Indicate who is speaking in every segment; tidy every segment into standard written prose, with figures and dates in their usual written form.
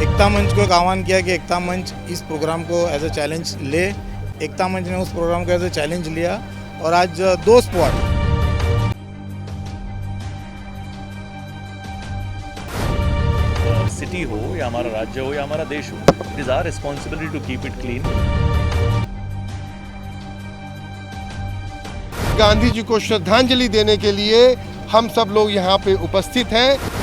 Speaker 1: एकता मंच को एक आह्वान किया कि एकता मंच इस प्रोग्राम को एज ए चैलेंज ले। एकता मंच ने उस प्रोग्राम को एज ए चैलेंज लिया और आज 2 स्पॉट
Speaker 2: सिटी हो या हमारा राज्य हो या हमारा देश हो, it is our responsibility to keep it clean.
Speaker 3: Gandhi ji को श्रद्धांजलि देने के लिए हम सब लोग यहाँ पे उपस्थित हैं।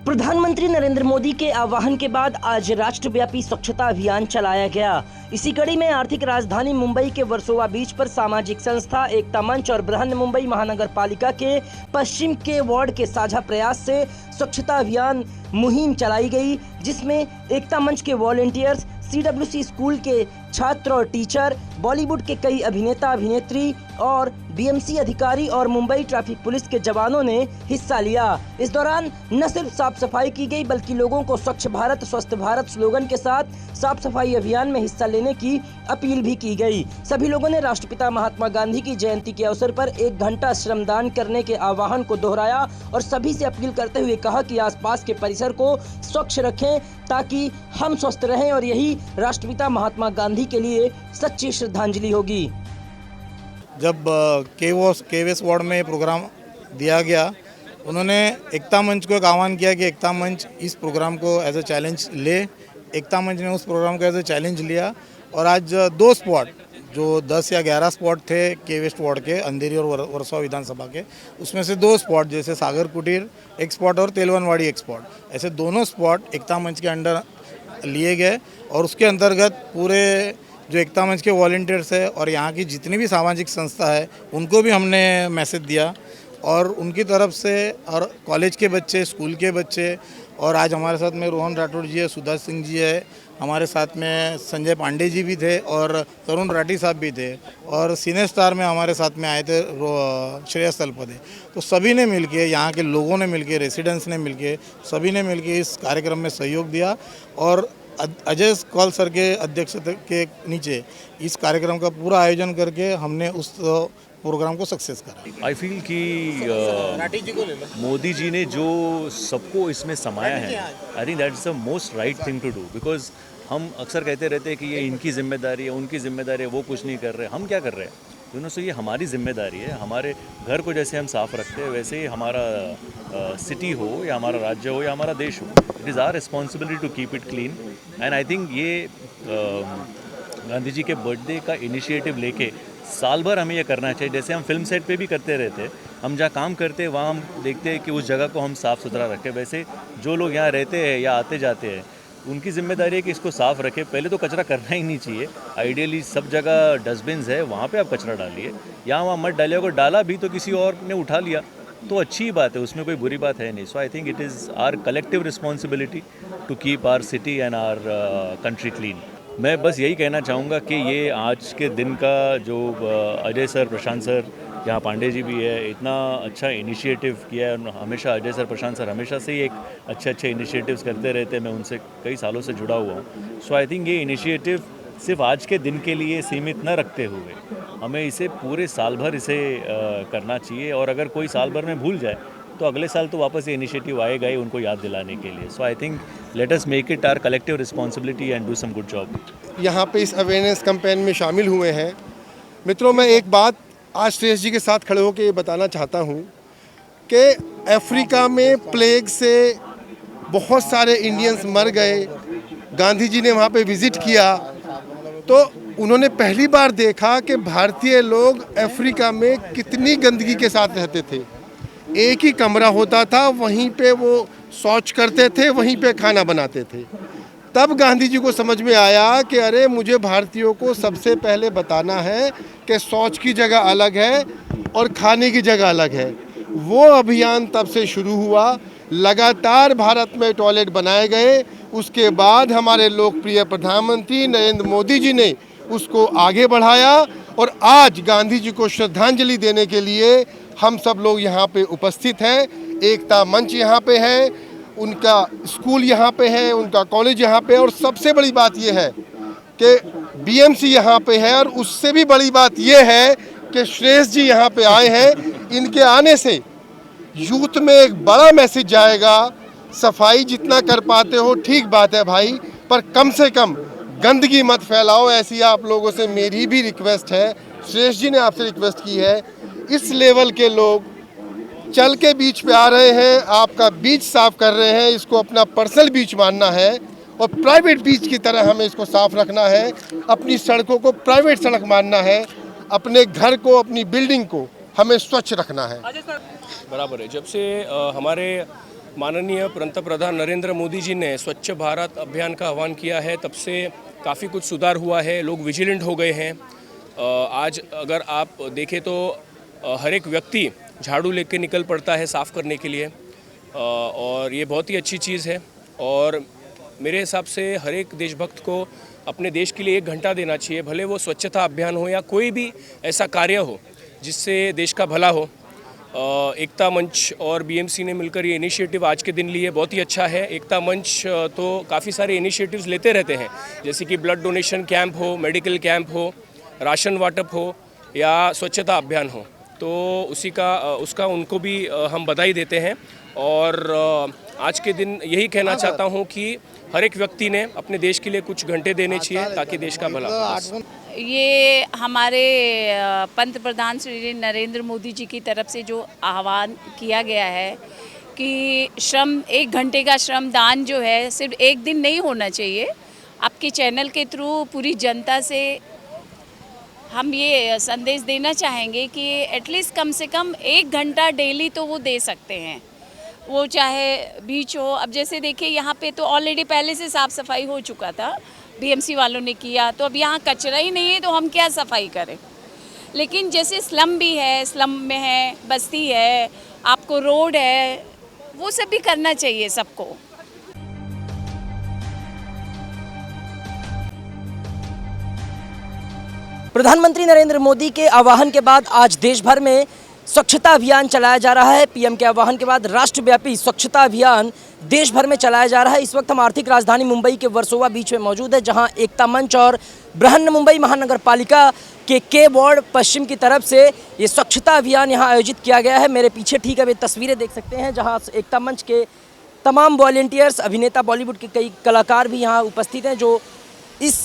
Speaker 4: प्रधानमंत्री नरेंद्र मोदी के आह्वान के बाद आज राष्ट्रव्यापी स्वच्छता अभियान चलाया गया। इसी कड़ी में आर्थिक राजधानी मुंबई के वर्सोवा बीच पर सामाजिक संस्था एकता मंच और बृहन मुंबई महानगर पालिका के पश्चिम के वार्ड के साझा प्रयास से स्वच्छता अभियान मुहिम चलाई गई, जिसमें एकता मंच के वॉलंटियर्स, CWC स्कूल के छात्र और टीचर, बॉलीवुड के कई अभिनेता अभिनेत्री और BMC अधिकारी और मुंबई ट्रैफिक पुलिस के जवानों ने हिस्सा लिया। इस दौरान न सिर्फ साफ सफाई की गई बल्कि लोगों को स्वच्छ भारत स्वस्थ भारत स्लोगन के साथ साफ सफाई अभियान में हिस्सा लेने की अपील भी की गई। सभी लोगों ने राष्ट्रपिता महात्मा गांधी की जयंती के अवसर पर 1 घंटा श्रमदान करने के आह्वान को दोहराया और सभी से अपील करते हुए कहा कि आसपास के परिसर को स्वच्छ रखें ताकि हम स्वस्थ रहें और यही राष्ट्रपिता महात्मा गांधी के लिए सच्ची श्रद्धांजलि होगी।
Speaker 1: जब केवेस वार्ड में प्रोग्राम दिया गया, उन्होंने एकता मंच को एक आह्वान किया कि एकता मंच इस प्रोग्राम को एज ए चैलेंज ले। एकता मंच ने उस प्रोग्राम को एज ए चैलेंज लिया और आज 2 स्पॉट जो 10 या 11 स्पॉट थे के वेस्ट वार्ड के, अंधेरी और वर्सोवा विधानसभा के, उसमें से 2 स्पॉट जैसे सागर कुटीर एक स्पॉट और तेलवनवाड़ी एक स्पॉट, ऐसे दोनों स्पॉट एकता मंच के अंडर लिए गए और उसके अंतर्गत पूरे जो एकता मंच के वॉलंटियर्स है और यहाँ की जितनी भी सामाजिक संस्था है उनको भी हमने मैसेज दिया और उनकी तरफ से और कॉलेज के बच्चे, स्कूल के बच्चे, और आज हमारे साथ में रोहन राठौड़ जी है, सुधा सिंह जी है, हमारे साथ में संजय पांडे जी भी थे और तरुण राठी साहब भी थे और सिने स्टार में हमारे साथ में आए थे श्रेयस तलपदे। तो सभी ने मिलके, यहाँ के लोगों ने मिलके, रेसिडेंट्स ने मिलके, सभी ने मिलके इस कार्यक्रम में सहयोग दिया और अजय कौल सर के अध्यक्षता के नीचे इस कार्यक्रम का पूरा आयोजन करके हमने उस प्रोग्राम को सक्सेस करा।
Speaker 2: आई फील कि मोदी जी ने जो सबको इसमें समाया है, I think that's the most right thing to do, because हम अक्सर कहते रहते हैं कि ये इनकी जिम्मेदारी है, उनकी जिम्मेदारी है, वो कुछ नहीं कर रहे। हम क्या कर रहे हैं? दोनों से ये हमारी जिम्मेदारी है। हमारे घर को जैसे हम साफ रखते हैं वैसे ही हमारा सिटी हो या हमारा राज्य हो या हमारा देश हो, it is our responsibility to keep it clean. And I think ये गांधी जी के बर्थडे का इनिशिएटिव लेके साल भर हमें ये करना चाहिए। जैसे हम फिल्म सेट पे भी करते रहते हैं, हम जहाँ काम करते हैं वहाँ हम देखते हैं कि उस जगह को हम साफ़ सुथरा रखें, वैसे जो लोग यहाँ रहते हैं या आते जाते हैं उनकी जिम्मेदारी है कि इसको साफ़ रखें। पहले तो कचरा करना ही नहीं चाहिए। आइडियली सब जगह डस्टबिन्स है, वहाँ पे आप कचरा डालिए, यहाँ वहाँ मत डालिए। अगर डाला भी तो किसी और ने उठा लिया तो अच्छी बात है, उसमें कोई बुरी बात है नहीं। So I think it is our collective responsibility to keep our city and our country clean. मैं बस यही कहना चाहूँगा कि ये आज के दिन का जो अजय सर, प्रशांत सर, यहाँ पांडे जी भी है, इतना अच्छा इनिशिएटिव किया है। हमेशा अजय सर, प्रशांत सर हमेशा से ही एक अच्छे इनिशिएटिव्स करते रहते हैं। मैं उनसे कई सालों से जुड़ा हुआ हूँ। सो आई थिंक ये इनिशिएटिव सिर्फ आज के दिन के लिए सीमित न रखते हुए हमें इसे पूरे साल भर इसे करना चाहिए। और अगर कोई साल भर में भूल जाए तो अगले साल तो वापस ये इनिशिएटिव आएगा ही उनको याद दिलाने के लिए। So I think let us make it our collective responsibility and do some good job.
Speaker 3: यहाँ पे इस अवेयरनेस कैंपेन में शामिल हुए हैं। मित्रों, मैं एक बात आज श्रेयस जी के साथ खड़े होकर ये बताना चाहता हूँ कि अफ्रीका में प्लेग से बहुत सारे इंडियंस मर गए। गांधी जी ने वहाँ पे विज़िट किया तो उन्होंने पहली बार देखा कि भारतीय लोग अफ्रीका में कितनी गंदगी के साथ रहते थे। एक ही कमरा होता था, वहीं पे वो शौच करते थे, वहीं पे खाना बनाते थे। तब गांधी जी को समझ में आया कि अरे मुझे भारतीयों को सबसे पहले बताना है कि शौच की जगह अलग है और खाने की जगह अलग है। वो अभियान तब से शुरू हुआ। लगातार भारत में टॉयलेट बनाए गए। उसके बाद हमारे लोकप्रिय प्रधानमंत्री नरेंद्र मोदी जी ने उसको आगे बढ़ाया और आज गांधी जी को श्रद्धांजलि देने के लिए हम सब लोग यहाँ पे उपस्थित हैं। एकता मंच यहाँ पे है, उनका स्कूल यहाँ पे है, उनका कॉलेज यहाँ पे है और सबसे बड़ी बात ये है कि BMC यहाँ पे है और उससे भी बड़ी बात ये है कि श्रेयस जी यहाँ पे आए हैं। इनके आने से यूथ में एक बड़ा मैसेज जाएगा, सफाई जितना कर पाते हो ठीक बात है भाई, पर कम से कम गंदगी मत फैलाओ। ऐसी आप लोगों से मेरी भी रिक्वेस्ट है, श्रेष्ठ जी ने आपसे रिक्वेस्ट की है। इस लेवल के लोग चल के बीच पे आ रहे हैं, आपका बीच साफ कर रहे हैं, इसको अपना पर्सनल बीच मानना है और प्राइवेट बीच की तरह हमें इसको साफ रखना है। अपनी सड़कों को प्राइवेट सड़क मानना है, अपने घर को, अपनी बिल्डिंग को हमें स्वच्छ रखना है।
Speaker 5: बराबर है। जब से हमारे माननीय पंतप्रधान नरेंद्र मोदी जी ने स्वच्छ भारत अभियान का आह्वान किया है, तब से काफ़ी कुछ सुधार हुआ है, लोग विजिलेंट हो गए हैं। आज अगर आप देखें तो हर एक व्यक्ति झाड़ू लेके निकल पड़ता है साफ़ करने के लिए, और ये बहुत ही अच्छी चीज़ है। और मेरे हिसाब से हर एक देशभक्त को अपने देश के लिए 1 घंटा देना चाहिए, भले वो स्वच्छता अभियान हो या कोई भी ऐसा कार्य हो जिससे देश का भला हो। एकता मंच और बीएमसी ने मिलकर ये इनिशिएटिव आज के दिन लिए, बहुत ही अच्छा है। एकता मंच तो काफ़ी सारे इनिशिएटिव्स लेते रहते हैं, जैसे कि ब्लड डोनेशन कैंप हो, मेडिकल कैंप हो, राशन वाटप हो या स्वच्छता अभियान हो, तो उसका उनको भी हम बधाई देते हैं। और आज के दिन यही कहना चाहता हूँ कि हर एक व्यक्ति ने अपने देश के लिए कुछ घंटे देने चाहिए ताकि देश का भला हो।
Speaker 6: ये हमारे पंतप्रधान श्री नरेंद्र मोदी जी की तरफ से जो आह्वान किया गया है कि 1 घंटे का श्रम दान जो है सिर्फ एक दिन नहीं होना चाहिए। आपके चैनल के थ्रू पूरी जनता से हम ये संदेश देना चाहेंगे कि एटलीस्ट कम से कम 1 घंटा डेली तो वो दे सकते हैं, वो चाहे बीच हो। अब जैसे देखिए यहाँ पे तो ऑलरेडी पहले से साफ़ सफाई हो चुका था, बीएमसी वालों ने किया, तो अब यहाँ कचरा ही नहीं है तो हम क्या सफाई करें। लेकिन जैसे स्लम भी है, स्लम में है, बस्ती है, आपको रोड है, वो सब भी करना चाहिए सबको।
Speaker 4: प्रधानमंत्री नरेंद्र मोदी के आह्वान के बाद आज देश भर में स्वच्छता अभियान चलाया जा रहा है। पीएम के आह्वान के बाद राष्ट्रव्यापी स्वच्छता अभियान देश भर में चलाया जा रहा है। इस वक्त हम आर्थिक राजधानी मुंबई के वर्सोवा बीच में मौजूद है, जहां एकता मंच और बृहन मुंबई महानगर पालिका के वार्ड पश्चिम की तरफ से ये स्वच्छता अभियान यहां आयोजित किया गया है। मेरे पीछे ठीक अब ये तस्वीरें देख सकते हैं, जहाँ एकता मंच के तमाम वॉलंटियर्स, अभिनेता, बॉलीवुड के कई कलाकार भी यहाँ उपस्थित हैं, जो इस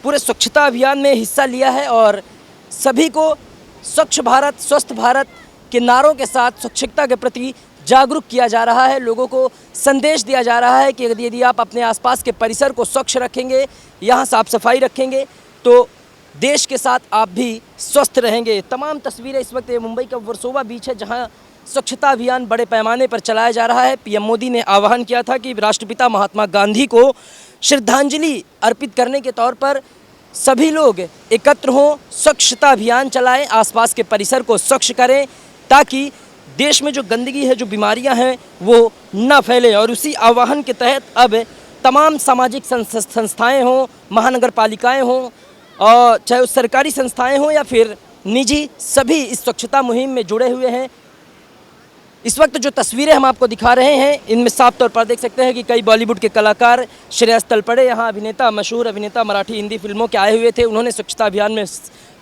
Speaker 4: पूरे स्वच्छता अभियान में हिस्सा लिया है और सभी को स्वच्छ भारत, स्वस्थ भारत के नारों के साथ स्वच्छता के प्रति जागरूक किया जा रहा है। लोगों को संदेश दिया जा रहा है कि यदि आप अपने आसपास के परिसर को स्वच्छ रखेंगे, यहाँ साफ सफाई रखेंगे, तो देश के साथ आप भी स्वस्थ रहेंगे। तमाम तस्वीरें इस वक्त मुंबई का वर्सोवा बीच है, जहाँ स्वच्छता अभियान बड़े पैमाने पर चलाया जा रहा है। पीएम मोदी ने आह्वान किया था कि राष्ट्रपिता महात्मा गांधी को श्रद्धांजलि अर्पित करने के तौर पर सभी लोग एकत्र हों, स्वच्छता अभियान चलाएं, आसपास के परिसर को स्वच्छ करें, ताकि देश में जो गंदगी है, जो बीमारियां हैं, वो न फैले। और उसी आह्वान के तहत अब तमाम सामाजिक संस्थाएं हों, महानगर पालिकाएँ हों, और चाहे वो सरकारी संस्थाएं हों या फिर निजी, सभी इस स्वच्छता मुहिम में जुड़े हुए हैं। इस वक्त जो तस्वीरें हम आपको दिखा रहे हैं, इनमें साफ तौर पर देख सकते हैं कि कई बॉलीवुड के कलाकार, श्रेयस तलपड़े यहाँ अभिनेता, मशहूर अभिनेता, मराठी हिंदी फिल्मों के आए हुए थे, उन्होंने स्वच्छता अभियान में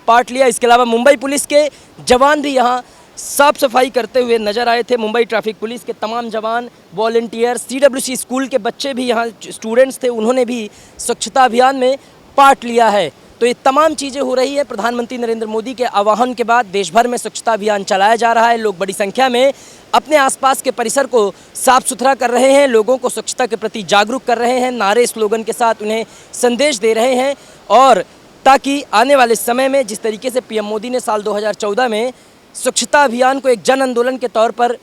Speaker 4: पार्ट लिया। इसके अलावा मुंबई पुलिस के जवान भी यहाँ साफ सफाई करते हुए नजर आए थे। मुंबई ट्रैफिक पुलिस के तमाम जवान, वॉलंटियर, CWC स्कूल के बच्चे भी यहाँ स्टूडेंट्स थे, उन्होंने भी स्वच्छता अभियान में पार्ट लिया है। तो ये तमाम चीज़ें हो रही है। प्रधानमंत्री नरेंद्र मोदी के आह्वान के बाद देश भर में स्वच्छता अभियान चलाया जा रहा है। लोग बड़ी संख्या में अपने आसपास के परिसर को साफ सुथरा कर रहे हैं, लोगों को स्वच्छता के प्रति जागरूक कर रहे हैं, नारे स्लोगन के साथ उन्हें संदेश दे रहे हैं, और ताकि आने वाले समय में जिस तरीके से पीएम मोदी ने साल 2014 में स्वच्छता अभियान को एक जन आंदोलन के तौर पर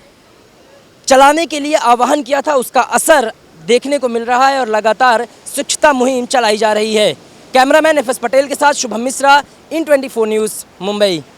Speaker 4: चलाने के लिए आह्वान किया था, उसका असर देखने को मिल रहा है और लगातार स्वच्छता मुहिम चलाई जा रही है। कैमरामैन FS पटेल के साथ शुभम मिश्रा, IN24 न्यूज़, मुंबई।